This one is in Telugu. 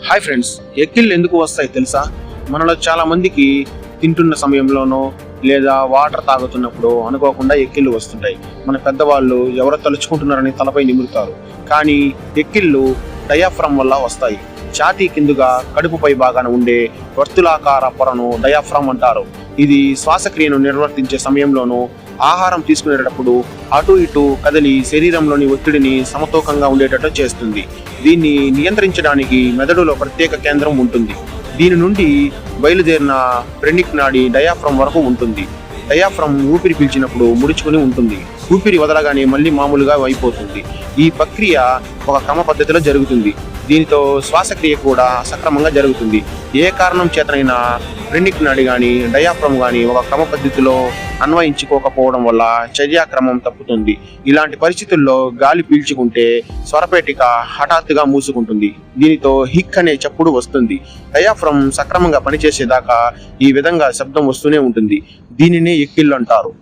హాయ్ ఫ్రెండ్స్, ఎక్కిళ్ళు ఎందుకు వస్తాయి తెలుసా? మనలో చాలా మందికి తింటున్న సమయంలోనో లేదా వాటర్ తాగుతున్నప్పుడు అనుకోకుండా ఎక్కిళ్ళు వస్తుంటాయి. మన పెద్దవాళ్ళు ఎవరో తలుచుకుంటున్నారని తలపై నిమురుతారు. కానీ ఎక్కిళ్ళు డయాఫ్రమ్ వల్ల వస్తాయి. ఛాతీ కిందుగా కడుపుపై భాగాన ఉండే వర్తులాకార పొరను డయాఫ్రమ్ అంటారు. ఇది శ్వాసక్రియను నిర్వర్తించే సమయంలోనూ ఆహారం తీసుకునేటప్పుడు అటు ఇటు కదిలి శరీరంలోని ఒత్తిడిని సమతూకంగా ఉండేటట్టు చేస్తుంది. దీన్ని నియంత్రించడానికి మెదడులో ప్రత్యేక కేంద్రం ఉంటుంది. దీని నుండి బయలుదేరిన ఫ్రెనిక్ నాడి డయాఫ్రమ్ వరకు ఉంటుంది. డయాఫ్రమ్ ఊపిరి పీల్చినప్పుడు ముడుచుకుని ఉంటుంది. ఊపిరి వదలగానే మళ్ళీ మామూలుగా అయిపోతుంది. ఈ ప్రక్రియ ఒక క్రమ పద్ధతిలో జరుగుతుంది. దీనితో శ్వాసక్రియ కూడా సక్రమంగా జరుగుతుంది. ఏ కారణం చేతనైనా ఫ్రెనిక్ నాడి కానీ డయాఫ్రమ్ కానీ ఒక క్రమ పద్ధతిలో అన్వయించుకోకపోవడం వల్ల చర్యాక్రమం తప్పుతుంది. ఇలాంటి పరిస్థితుల్లో గాలి పీల్చుకుంటే స్వరపేటిక హఠాత్తుగా మూసుకుంటుంది. దీనితో హిక్ అనే చప్పుడు వస్తుంది. డయాఫ్రమ్ సక్రమంగా పనిచేసేదాకా ఈ విధంగా శబ్దం వస్తూనే ఉంటుంది. దీనినే ఎక్కిళ్ళు అంటారు.